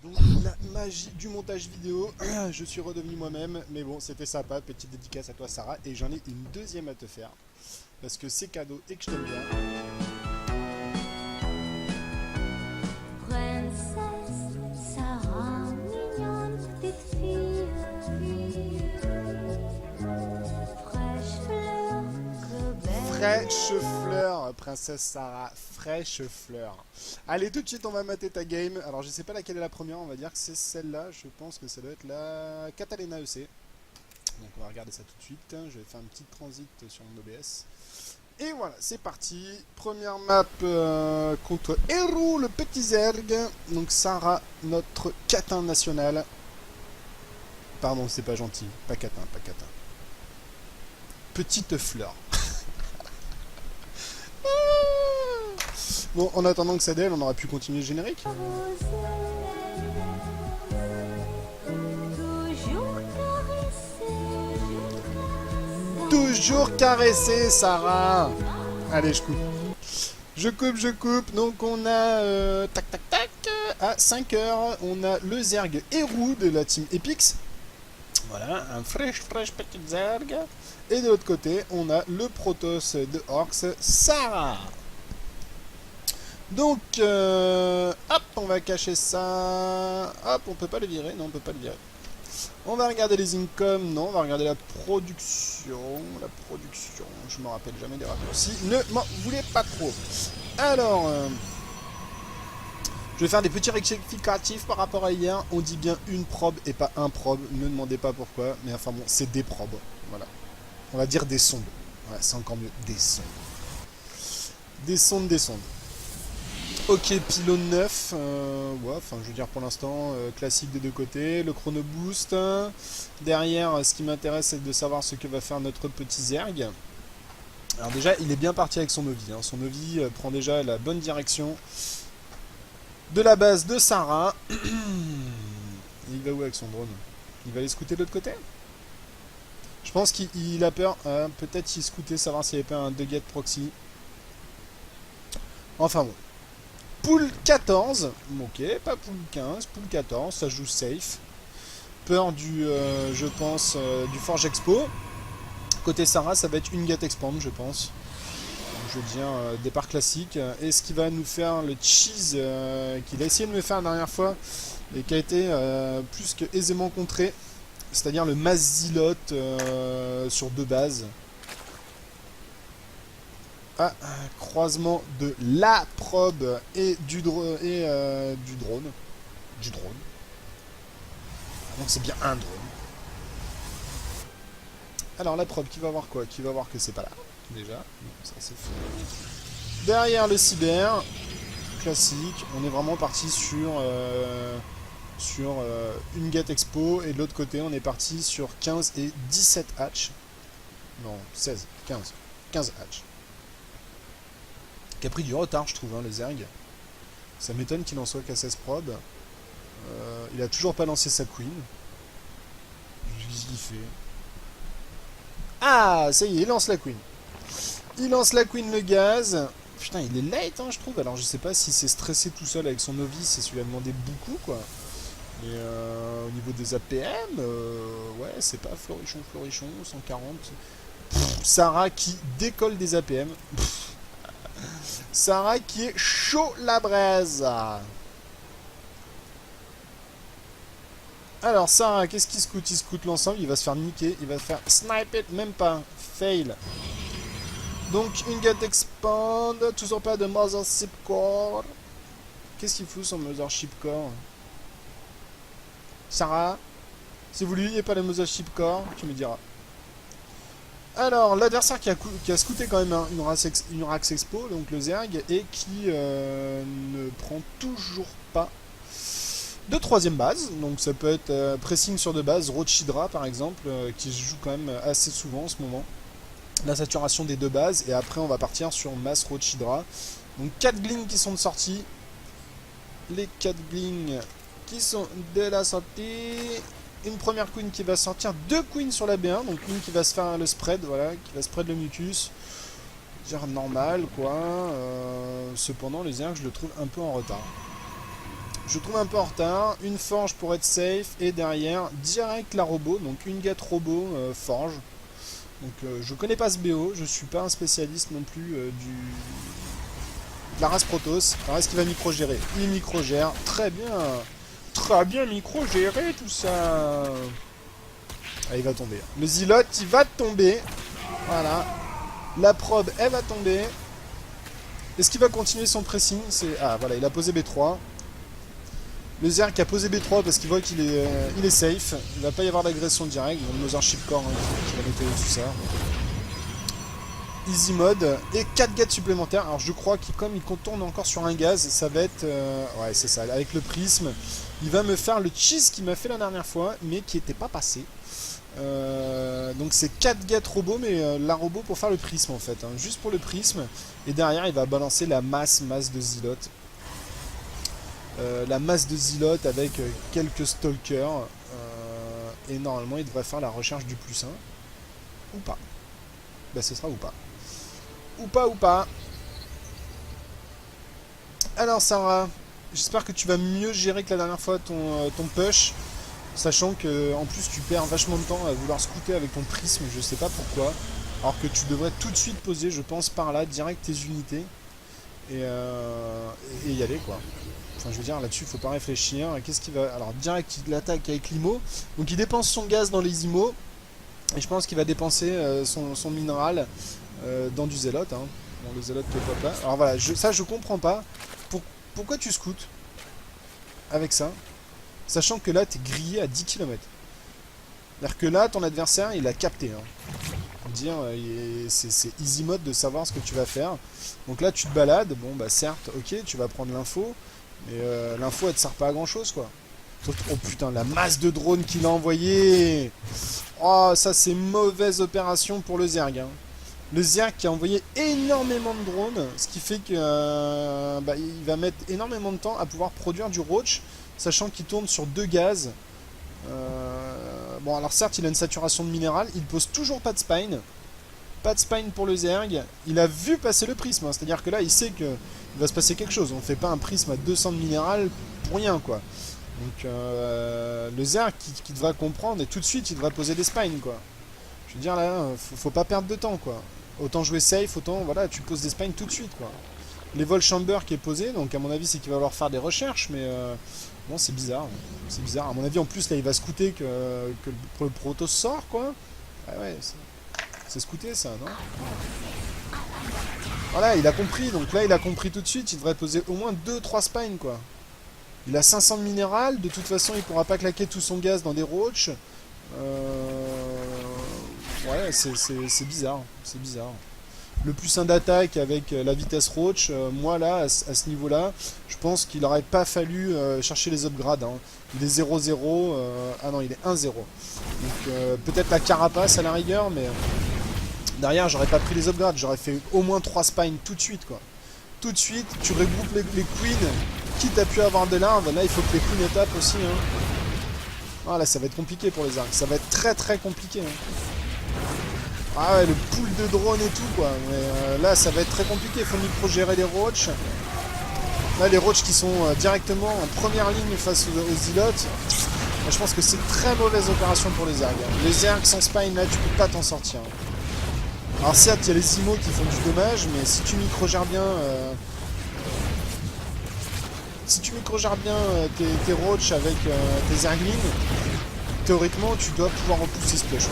Donc la magie du montage vidéo, je suis redevenu moi-même, mais bon, c'était sympa, petite dédicace à toi Sarah, et j'en ai une deuxième à te faire, parce que c'est cadeau et que je t'aime bien. Princesse Sarah, mignonne petite fille, fraîche fleur, que belle. Fraîche fleur, princesse Sarah, fraîche fleur. Allez, tout de suite, on va mater ta game. Alors, je sais pas laquelle est la première, on va dire que c'est celle-là, je pense que ça doit être la Catalina EC. Donc, on va regarder ça tout de suite. Je vais faire un petit transit sur mon OBS. Et voilà, c'est parti. Première map contre Héros, le petit Zerg. Donc Sarah, notre catin national. Pardon, c'est pas gentil. Pas catin, pas catin. Petite fleur. Bon, en attendant que ça déle, on aurait pu continuer le générique. Toujours caressé, Toujours caressé, Sarah. Allez, je coupe. Je coupe. Donc on a... tac, tac, tac. À 5 heures, on a le Zerg Héros de la team Epix. Voilà, un fraîche petit Zerg. Et de l'autre côté, on a le Protoss de Orcs, Sarah. Donc, hop, on va cacher ça. Hop, on peut pas le virer. Non, on peut pas le virer. On va regarder les incomes. Non, on va regarder la production. La production, je me rappelle jamais des raccourcis. Ne m'en voulez pas trop. Alors, je vais faire des petits rectificatifs par rapport à hier. On dit bien une probe et pas un probe. Ne demandez pas pourquoi. Mais enfin bon, c'est des probes. Voilà. On va dire des sondes. Ouais, c'est encore mieux. Des sondes. Des sondes, des sondes. Ok, pylône 9, ouais, enfin je veux dire pour l'instant, classique des deux côtés, le chrono boost. Derrière, ce qui m'intéresse c'est de savoir ce que va faire notre petit Zerg. Alors déjà, il est bien parti avec son Ovi, hein. Son Ovi prend déjà la bonne direction de la base de Sarah. Il va où avec son drone? Il va aller scouter de l'autre côté? Je pense qu'il a peur, peut-être qu'il scoutait, savoir s'il n'y avait pas un Dugget proxy. Enfin bon. Pool 14, ok, pas pool 15, pool 14, ça joue safe. Peur du, je pense, du Forge Expo. Côté Sarah, ça va être une Gate Expand, je pense. Donc, je veux dire, départ classique. Et ce qui va nous faire le cheese qu'il a essayé de me faire la dernière fois et qui a été plus que aisément contré, c'est-à-dire le Mazilot sur deux bases. Ah, croisement de la probe et du drone. Du drone. Donc c'est bien un drone. Alors la probe, qui va voir quoi? Qui va voir que c'est pas là, déjà. Non, ça c'est faux. Derrière le cyber, classique, on est vraiment parti sur une Gate Expo. Et de l'autre côté, on est parti sur 15 et 17 hatch. Non, 16, 15. 15 hatch. Qui a pris du retard, je trouve, hein, le Zerg. Ça m'étonne qu'il en soit qu'à 16 probes. Il a toujours pas lancé sa Queen. Qu'est-ce qu'il fait? Ah, ça y est, il lance la Queen. Il lance la Queen, le gaz. Putain, il est late, hein, je trouve. Alors, je sais pas si c'est stressé tout seul avec son novice et ça lui a demandé beaucoup, quoi. Mais au niveau des APM, ouais, c'est pas florichon, 140. Sarah qui décolle des APM. Sarah qui est chaud la braise. Alors Sarah, qu'est-ce qu'il scoute? Il scoute l'ensemble, il va se faire niquer, il va se faire sniper, même pas. Fail. Donc une Gate Expand, toujours pas de Mothership Core. Qu'est-ce qu'il fout son Mothership Core? Sarah, si vous lui n'avez pas le Mothership Core, tu me diras. Alors, l'adversaire qui a scouté quand même une Rax Expo, donc le Zerg, et qui ne prend toujours pas de troisième base. Donc ça peut être pressing sur deux bases, Rochidra par exemple, qui se joue quand même assez souvent en ce moment. La saturation des deux bases, et après on va partir sur Mass Rochidra. Donc 4 glings qui sont de sortie. Les 4 glings qui sont de la sortie. Une première queen qui va sortir, deux queens sur la B1, donc une qui va se faire le spread, voilà, qui va spread le mucus. Dire normal, quoi. Cependant, le Zerg, je le trouve un peu en retard. Je trouve un peu en retard. Une forge pour être safe. Et derrière, direct la robot. Donc une gate robot forge. Donc je connais pas ce BO. Je suis pas un spécialiste non plus de la race Protoss. Alors est-ce qu'il va micro-gérer? Il micro-gère. Très bien. Très bien micro-géré tout ça. Ah, il va tomber. Le Zealot, il va tomber. Voilà. La probe, elle va tomber. Est-ce qu'il va continuer son pressing? Ah, voilà, il a posé B3. Le Zerg a posé B3 parce qu'il voit qu'il est safe. Il va pas y avoir d'agression directe. Donc, Mothership Core qui va nettoyer tout ça. Easy mode. Et 4 gates supplémentaires. Alors, je crois qu'il, comme il contourne encore sur un gaz, ça va être... ouais, c'est ça. Avec le prisme, il va me faire le cheese qu'il m'a fait la dernière fois, mais qui n'était pas passé. Donc c'est 4 gates robots, mais la robot pour faire le prisme en fait, hein, juste pour le prisme. Et derrière il va balancer la masse de Zealot. La masse de Zealot avec quelques stalkers. Et normalement il devrait faire la recherche du +1. Ou pas. Bah ce sera ou pas. Ou pas. Alors Sarah, j'espère que tu vas mieux gérer que la dernière fois ton push. Sachant que en plus tu perds vachement de temps à vouloir scouter avec ton prisme, je sais pas pourquoi. Alors que tu devrais tout de suite poser, je pense, par là, direct tes unités. Et y aller quoi. Enfin je veux dire là-dessus faut pas réfléchir. Qu'est-ce qu'il va. Alors direct il attaque avec l'IMO. Donc il dépense son gaz dans les IMO. Et je pense qu'il va dépenser son minéral dans du Zealot. Hein. Bon le Zealot qui est pas là. Alors voilà, ça je comprends pas. Pourquoi tu scoutes avec ça? Sachant que là, tu es grillé à 10 km. C'est-à-dire que là, ton adversaire, il a capté. Hein. Dire, c'est easy mode de savoir ce que tu vas faire. Donc là, tu te balades. Bon, bah certes, ok, tu vas prendre l'info. Mais l'info, elle te sert pas à grand-chose, quoi. Oh putain, la masse de drones qu'il a envoyé. Oh, ça, c'est mauvaise opération pour le Zerg. Hein. Le Zerg qui a envoyé énormément de drones. Ce qui fait que bah, il va mettre énormément de temps à pouvoir produire du Roach. Sachant qu'il tourne sur 2 gaz. Bon, alors certes, il a une saturation de minéral. Il pose toujours pas de spine. Pas de spine pour le Zerg. Il a vu passer le prisme. Hein, c'est-à-dire que là, il sait qu'il va se passer quelque chose. On fait pas un prisme à 200 de minéral pour rien, quoi. Donc, le Zerg qui devrait comprendre. Et tout de suite, il devrait poser des spines, quoi. Je veux dire, là, faut pas perdre de temps, quoi. Autant jouer safe, autant, voilà, tu poses des spines tout de suite, quoi. Les vol chamber qui est posé. Donc, à mon avis, c'est qu'il va falloir faire des recherches, mais... bon, c'est bizarre. C'est bizarre. À mon avis, en plus, là, il va scouter que le Protoss sort, quoi. Ah ouais, c'est scouté, ça, non? Voilà, il a compris. Donc là, il a compris tout de suite. Il devrait poser au moins 2-3 spines, quoi. Il a 500 de minéral. De toute façon, il pourra pas claquer tout son gaz dans des roaches. Ouais, c'est bizarre. C'est bizarre. Le +1 d'attaque avec la vitesse roach, moi là, à ce niveau-là, je pense qu'il n'aurait pas fallu chercher les upgrades. Hein. Il est 0-0, ah non, il est 1-0. Donc peut-être la carapace à la rigueur, mais derrière, j'aurais pas pris les upgrades. J'aurais fait au moins 3 spines tout de suite, quoi. Tout de suite, tu regroupes les queens, quitte à pu avoir de larves. Là, il faut que les queens tapent aussi. Hein. Ah là, ça va être compliqué pour les arcs. Ça va être très très compliqué. Hein. Ah ouais, le pool de drones et tout, quoi. Mais là, ça va être très compliqué. Il faut micro-gérer les roaches. Là, les roaches qui sont directement en première ligne face aux Zealots. Là, je pense que c'est une très mauvaise opération pour les Zergs. Les Zergs sans spine, là, tu peux pas t'en sortir. Alors certes, il y a les IMO qui font du dommage, mais si tu micro-gères bien... si tu micro-gères bien tes roaches avec tes Zerglings, théoriquement, tu dois pouvoir repousser ce push.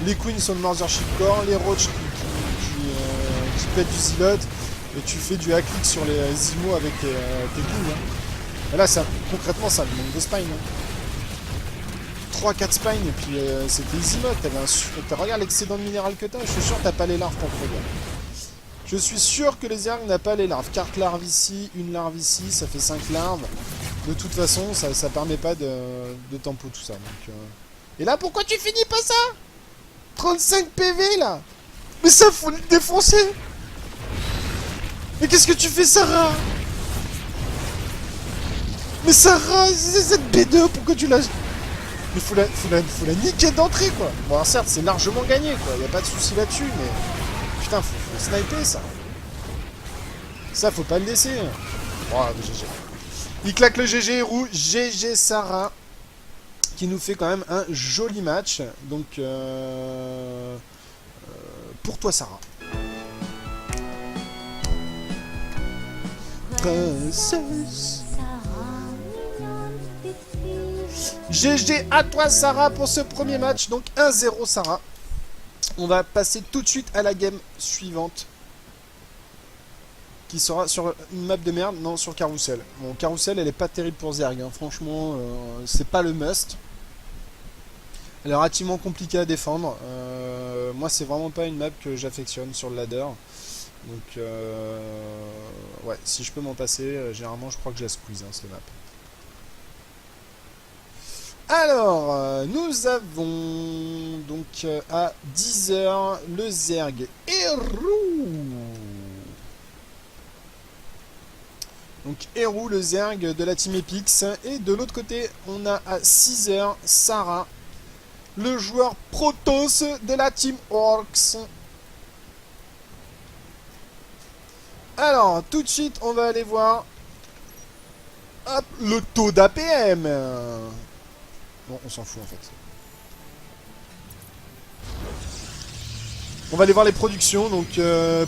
Les queens sont de Mothership Core, les roaches qui pètent du Zealot, et tu fais du hack-click sur les IMO avec tes queens. Hein. Et là, ça, concrètement, ça manque de spine. Hein. 3-4 spines, et puis c'était easy mode. Regarde l'excédent de minéral que t'as, je suis sûr que t'as pas les larves pour produire. Je suis sûr que les Zergs n'ont pas les larves. 4 larves ici, une larve ici, ça fait 5 larves. De toute façon, ça permet pas de tempo tout ça. Donc, Et là, pourquoi tu finis pas ça? 35 PV là. Mais ça faut le défoncer. Mais qu'est-ce que tu fais, Sarah? Mais Sarah, c'est cette B2, pourquoi tu l'as... Mais faut la niquer d'entrée, quoi. Bon, alors certes, c'est largement gagné, quoi. Y a pas de souci là-dessus, mais... Putain, faut sniper, ça. Ça, faut pas le laisser. Oh, GG. Il claque le GG Héroux, GG Sarah, qui nous fait quand même un joli match. Donc, pour toi, Sarah. Princesse. Sarah, mignonne petite fille. GG à toi, Sarah, pour ce premier match. Donc 1-0, Sarah. On va passer tout de suite à la game suivante. Qui sera sur une map de merde. Non, sur Carousel. Bon, Carousel, elle est pas terrible pour Zerg. Hein. Franchement, c'est pas le must. Elle est relativement compliquée à défendre. Moi, c'est vraiment pas une map que j'affectionne sur le ladder. Donc, ouais, si je peux m'en passer, généralement, je crois que je la squeeze, hein, cette map. Alors, nous avons donc à 10h le Zerg Héroux. Donc Héroux, le Zerg de la team Epix. Et de l'autre côté, on a à 6h Sarah, le joueur Protoss de la team Orcs. Alors, tout de suite, on va aller voir hop, le taux d'APM. Bon, on s'en fout en fait. On va aller voir les productions. Donc,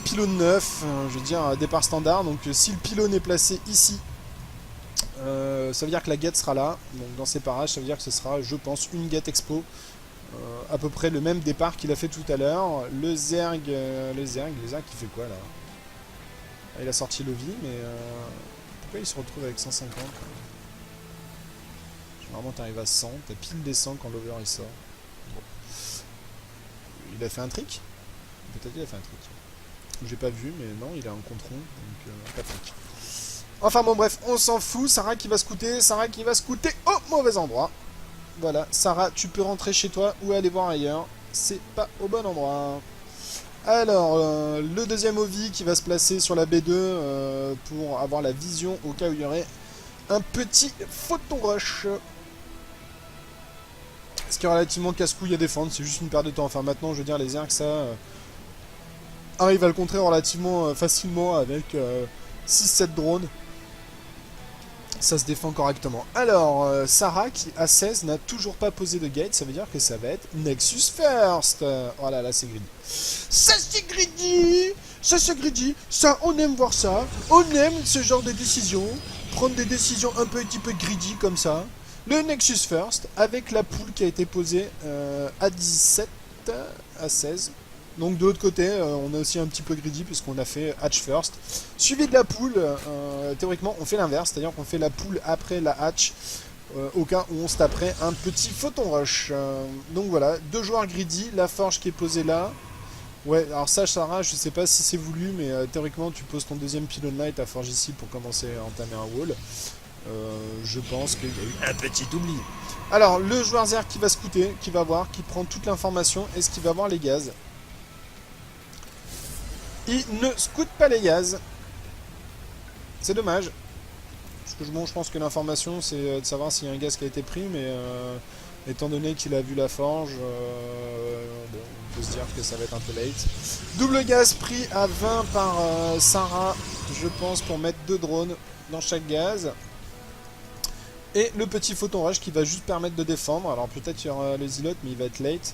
pylône 9, je veux dire, départ standard. Donc, si le pylône est placé ici, ça veut dire que la gate sera là. Donc, dans ces parages, ça veut dire que ce sera, je pense, une gate expo. À peu près le même départ qu'il a fait tout à l'heure. Le Zerg qui fait quoi là? Ah, il a sorti le vie, mais pourquoi il se retrouve avec 150? Généralement, t'arrives à 100, t'as pile des 100 quand l'over il sort. Bon. Il a fait un trick? Peut-être qu'il a fait un trick. J'ai pas vu, mais non, il a un contron, donc pas de trick. Enfin bon, bref, on s'en fout. Sarah qui va scouter, Sarah qui va scouter au mauvais endroit. Voilà, Sarah, tu peux rentrer chez toi ou aller voir ailleurs. C'est pas au bon endroit. Alors, le deuxième Ovi qui va se placer sur la B2 pour avoir la vision au cas où il y aurait un petit photon rush. Ce qui est relativement casse-couille à défendre, c'est juste une perte de temps. Enfin, maintenant, je veux dire, les Zergs, ça arrive à le contrer relativement facilement avec 6-7 drones. Ça se défend correctement. Alors, Sarah, qui à 16 n'a toujours pas posé de gate, ça veut dire que ça va être Nexus First. Oh là là, c'est greedy. Ça, c'est greedy. Ça, c'est greedy. Ça, on aime voir ça. On aime ce genre de décision. Prendre des décisions un petit peu greedy comme ça. Le Nexus First, avec la poule qui a été posée à 17, à 16. Donc de l'autre côté, on a aussi un petit peu greedy puisqu'on a fait Hatch First. Suivi de la poule, théoriquement on fait l'inverse, c'est-à-dire qu'on fait la poule après la Hatch, au cas où on se taperait un petit photon rush. Donc voilà, deux joueurs greedy, la forge qui est posée là. Ouais, alors ça Sarah, je sais pas si c'est voulu, mais théoriquement tu poses ton deuxième pylon light à forge ici pour commencer à entamer un wall. Je pense qu'il y a eu un petit oubli. Alors le joueur Zerg qui va scouter, qui va voir, qui prend toute l'information, est-ce qu'il va voir les gaz? Il ne scoute pas les gaz. C'est dommage. Parce que bon, je pense que l'information, c'est de savoir s'il y a un gaz qui a été pris, mais étant donné qu'il a vu la forge, bon, on peut se dire que ça va être un peu late. Double gaz pris à 20 par Sarah, je pense, pour mettre 2 drones dans chaque gaz. Et le petit photon rush qui va juste permettre de défendre. Alors peut-être qu'il y aura le zilot, mais il va être late.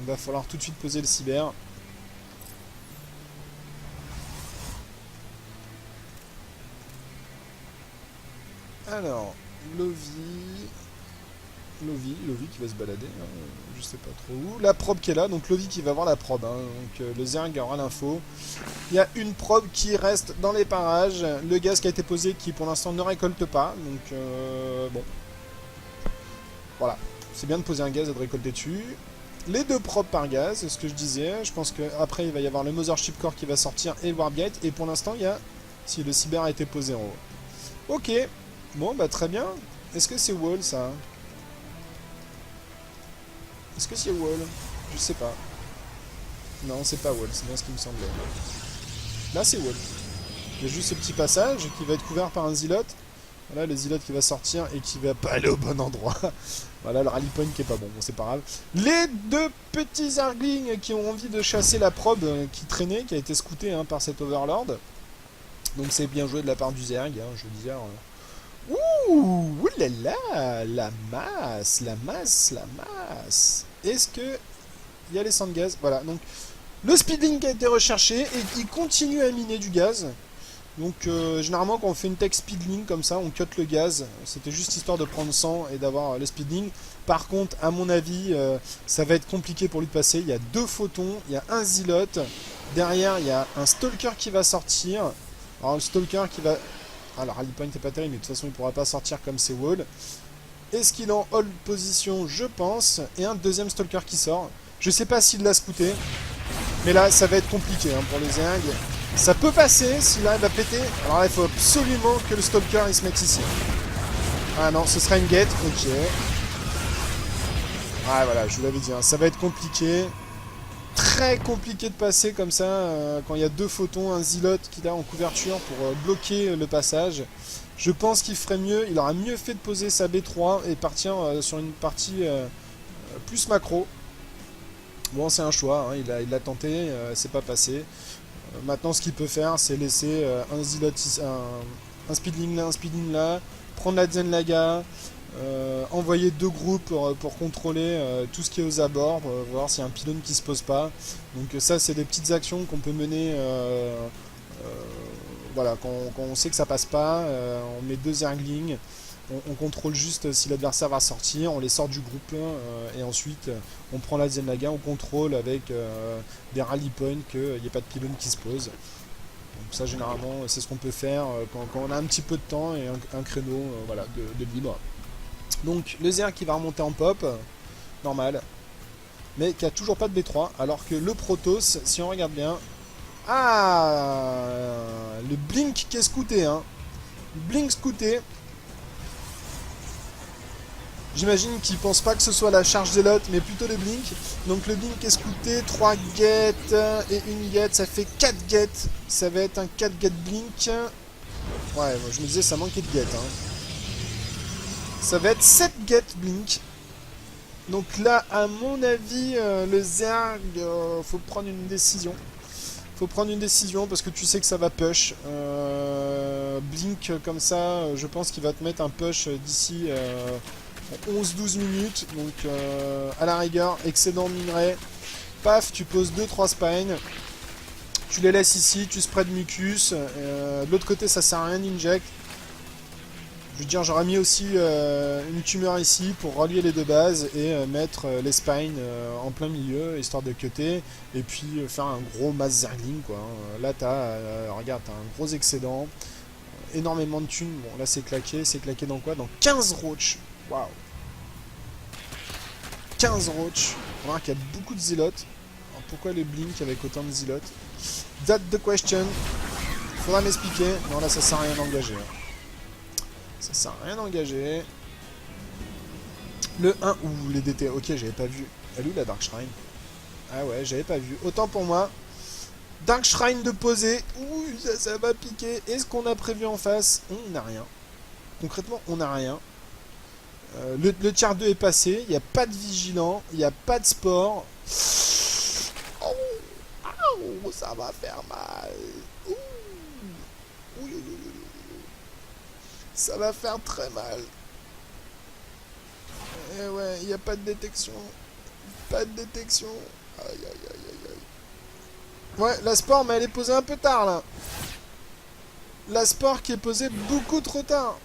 Il va falloir tout de suite poser le cyber. Alors, Lovi qui va se balader, hein, je sais pas trop où. La probe qui est là, donc Lovi qui va voir la probe. Hein, donc le Zerg aura l'info. Il y a une probe qui reste dans les parages. Le gaz qui a été posé qui pour l'instant ne récolte pas. Donc bon. Voilà. C'est bien de poser un gaz et de récolter dessus. Les 2 probes par gaz, c'est ce que je disais. Je pense qu'après il va y avoir le Mothership Core qui va sortir et le Warp Gate. Et pour l'instant il y a... Si le cyber a été posé en haut. Ok. Bon, bah très bien. Est-ce que c'est wall, ça? Est-ce que c'est wall? Je sais pas. Non, c'est pas wall, c'est bien ce qui me semblait. Là, c'est wall. Il y a juste ce petit passage qui va être couvert par un zilot. Voilà, le zilot qui va sortir et qui va pas aller au bon endroit. Voilà, le rally point qui est pas bon, bon c'est pas grave. Les 2 petits Zerglings qui ont envie de chasser la probe qui traînait, qui a été scoutée hein, par cet Overlord. Donc c'est bien joué de la part du Zerg, hein, je veux dire... Ouh là là, la masse, la masse, la masse. Est-ce que il y a les 100 de gaz? Voilà, donc le speedlink a été recherché et il continue à miner du gaz. Donc généralement quand on fait une tech speedlink comme ça, on cut le gaz. C'était juste histoire de prendre 100 et d'avoir le speedlink. Par contre, à mon avis, ça va être compliqué pour lui de passer. Il y a 2 photons, il y a un zilote. Derrière, il y a un stalker qui va sortir. Alors le stalker qui va... Alors rally point n'est pas terrible, mais de toute façon il ne pourra pas sortir comme ses walls. Est-ce qu'il est en hold position? Je pense. Et un deuxième stalker qui sort. Je sais pas s'il l'a scouté. Mais là, ça va être compliqué hein, pour les Zerg. Ça peut passer s'il arrive à péter. Alors là, il faut absolument que le stalker il se mette ici. Ah non, ce sera une gate. Ok. Ah voilà, je vous l'avais dit. Hein, ça va être compliqué. Très compliqué de passer comme ça quand il y a 2 photons, un zilote qui est là en couverture pour bloquer le passage. Je pense qu'il ferait mieux, il aura mieux fait de poser sa B3 et partir sur une partie plus macro. Bon, c'est un choix, hein, il l'a tenté, c'est pas passé. Maintenant, ce qu'il peut faire, c'est laisser un zilote, un speedling là, un speedling là, prendre la Zenlaga, envoyer 2 groupes pour contrôler tout ce qui est aux abords, voir s'il y a un pylône qui se pose pas. Donc ça, c'est des petites actions qu'on peut mener. Voilà, quand on sait que ça passe pas, on met 2 Zerglings, on contrôle juste si l'adversaire va sortir, on les sort du groupe et ensuite on prend la Zenlaga, on contrôle avec des rally points qu'il n'y ait pas de pylône qui se pose. Donc ça généralement c'est ce qu'on peut faire quand on a un petit peu de temps et un créneau voilà, de libre. Donc le Zerg qui va remonter en pop, normal, mais qui a toujours pas de B3, alors que le Protoss, si on regarde bien, ah, le Blink qui est scouté, hein. Blink scouté. J'imagine qu'il pense pas que ce soit la charge zélote, mais plutôt le Blink. Donc le Blink est scouté, 3 gates et une gate, ça fait 4 gates. Ça va être un 4 gate Blink. Ouais, moi je me disais ça manquait de gates, hein. Ça va être 7 gates Blink. Donc là, à mon avis, le Zerg, faut prendre une décision. Faut prendre une décision parce que tu sais que ça va push. Blink comme ça, je pense qu'il va te mettre un push d'ici 11-12 minutes. Donc à la rigueur, excédent minerai. Paf, tu poses 2-3 spines. Tu les laisses ici, tu spread mucus. De l'autre côté, ça sert à rien d'inject. Je veux dire, j'aurais mis aussi une tumeur ici pour relier les 2 bases et mettre les spines en plein milieu, histoire de cutter, et puis faire un gros mass zergling, quoi. Là, regarde, t'as un gros excédent, énormément de thunes. Bon, là, c'est claqué dans quoi? Dans 15 roach. Waouh! 15 roach. On voit qu'il y a beaucoup de zilotes. Alors, pourquoi les blink avec autant de zilotes? That's the question. Faudra m'expliquer. Non, là, ça sert à rien d'engager. Ça sert à rien d'engager. Le 1, ou les DT, ok, j'avais pas vu. Elle est où la Dark Shrine? Ah ouais, j'avais pas vu. Autant pour moi. Dark Shrine de poser. Ouh, ça va piquer. Est-ce qu'on a prévu en face? On n'a rien. Concrètement, on n'a rien. Le tiers 2 est passé. Il n'y a pas de vigilant. Il n'y a pas de sport. Oh, oh, ça va faire mal. Ouh. Ouh, ça va faire très mal. Et ouais, il n'y a pas de détection. Pas de détection. Aïe, aïe, aïe, aïe, aïe. Ouais, la sport, mais elle est posée un peu tard, là. La sport qui est posée beaucoup trop tard.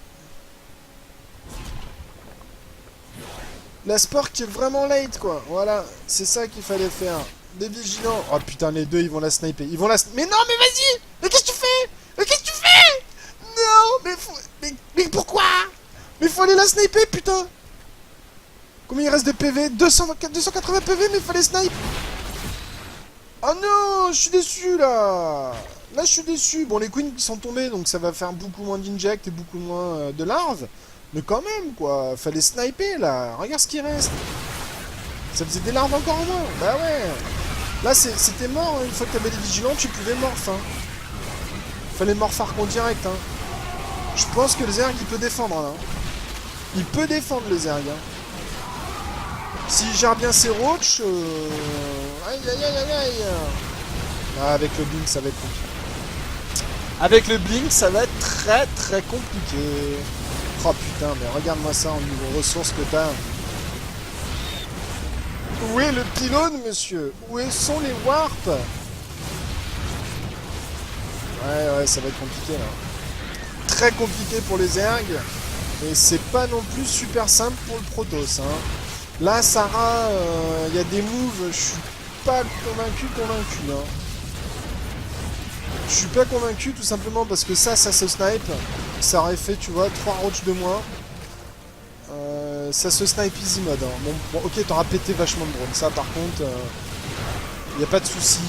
La sport qui est vraiment late, quoi. Voilà, c'est ça qu'il fallait faire. Des vigilants. Oh putain, les deux, ils vont la sniper. Ils vont la... Mais non, mais vas-y! Mais qu'est-ce que tu fais? Mais qu'est-ce que tu fais? Non, mais faut... Mais pourquoi? Mais faut aller la sniper, putain! Combien il reste de PV? 280 PV, mais il fallait snipe! Oh non, je suis déçu, là! Là, je suis déçu. Bon, les queens sont tombés, donc ça va faire beaucoup moins d'inject et beaucoup moins de larves. Mais quand même, quoi. Fallait sniper, là. Regarde ce qui reste. Ça faisait des larves encore en moins. Bah ouais. Là, c'était mort. Une fois que t'avais les vigilants, tu pouvais morph. Hein. Fallait morph arcon direct. Hein. Je pense que le Zerg, il peut défendre, là. Il peut défendre, le Zerg. Hein. S'il gère bien ses roach... Aïe, aïe, aïe, aïe, aïe. Ah, avec le blink, ça va être compliqué. Avec le blink, ça va être très, très compliqué. Oh putain, mais regarde-moi ça en niveau ressources que t'as. Où est le pylône, monsieur? Où sont les warps? Ouais, ça va être compliqué, là. Très compliqué pour les ergs. Et c'est pas non plus super simple pour le Protoss, hein. Là, Sarah, il y a des moves, je suis pas convaincu, hein. Je suis pas convaincu tout simplement parce que ça se snipe. Ça aurait fait, tu vois, 3 roaches de moins. Ça se snipe easy mode. Hein. Bon, ok, t'auras pété vachement de drones. Ça, par contre, y a pas de souci.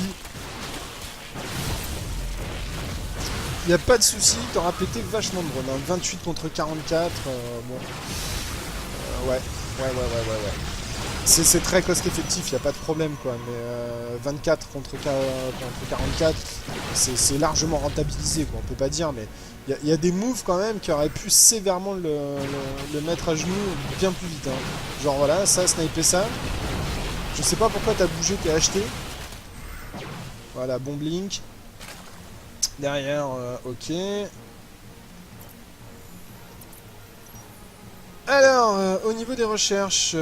Y a pas de souci, t'auras pété vachement de drones. Hein. 28 contre 44, bon. Ouais. C'est très cost effectif, y a pas de problème quoi. Mais 24 contre 44, c'est largement rentabilisé quoi. On peut pas dire, mais y a des moves quand même qui auraient pu sévèrement le mettre à genoux bien plus vite. Hein. Genre voilà, ça, sniper ça. Je sais pas pourquoi t'as bougé tes HT. Voilà, bon blink. Derrière, ok. Alors, au niveau des recherches,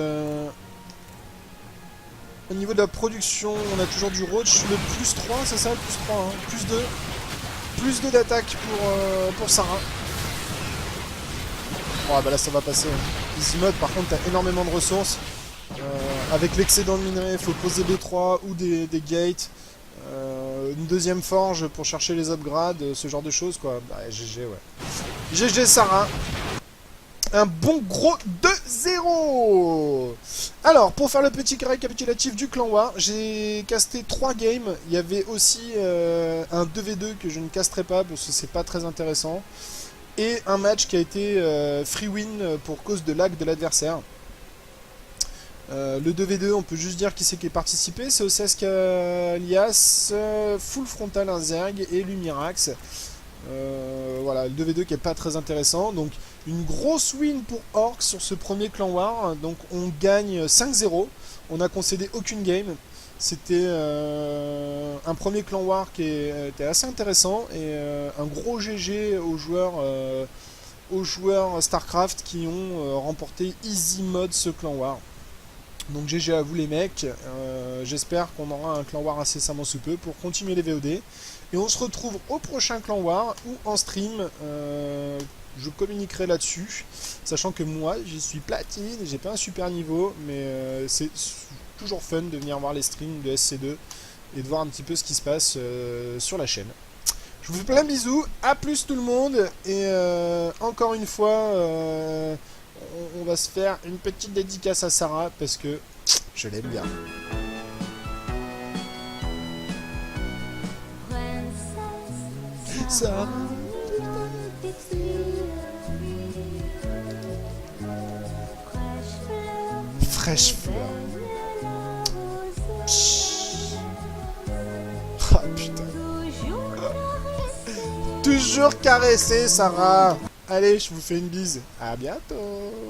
au niveau de la production, on a toujours du roach. Le plus 3, c'est ça, le plus 3, hein. Plus 2. Plus 2 d'attaque pour Sarah. Oh, bah là, ça va passer. Easy mode, par contre, t'as énormément de ressources. Avec l'excédent de minerai, il faut poser des 3 ou des gates. Une deuxième forge pour chercher les upgrades, ce genre de choses, quoi. Bah, GG, ouais. GG, Sarah. Un bon gros 2-0. Alors, pour faire le petit récapitulatif du clan War, j'ai casté 3 games. Il y avait aussi un 2v2 que je ne casterai pas parce que c'est pas très intéressant. Et un match qui a été free win pour cause de lag de l'adversaire. Le 2v2, on peut juste dire qui c'est qui est participé. C'est Osesk Alias, Full Frontal Inzerg et Lumirax. Voilà, le 2v2 qui est pas très intéressant. Donc une grosse win pour Orcs sur ce premier clan War. Donc on gagne 5-0. On n'a concédé aucune game. C'était un premier clan War qui était assez intéressant. Et un gros GG aux joueurs StarCraft qui ont remporté easy mode ce clan War. Donc GG à vous les mecs, j'espère qu'on aura un clan War incessamment sous peu pour continuer les VOD. Et on se retrouve au prochain clan War ou en stream, je communiquerai là-dessus. Sachant que moi, j'y suis platine, j'ai pas un super niveau, mais c'est toujours fun de venir voir les streams de SC2 et de voir un petit peu ce qui se passe sur la chaîne. Je vous fais plein de bisous, à plus tout le monde, et encore une fois... on va se faire une petite dédicace à Sarah parce que je l'aime bien. Sarah. Fraîche fleur. Ah putain. Toujours caressé, Sarah. Allez, je vous fais une bise. À bientôt.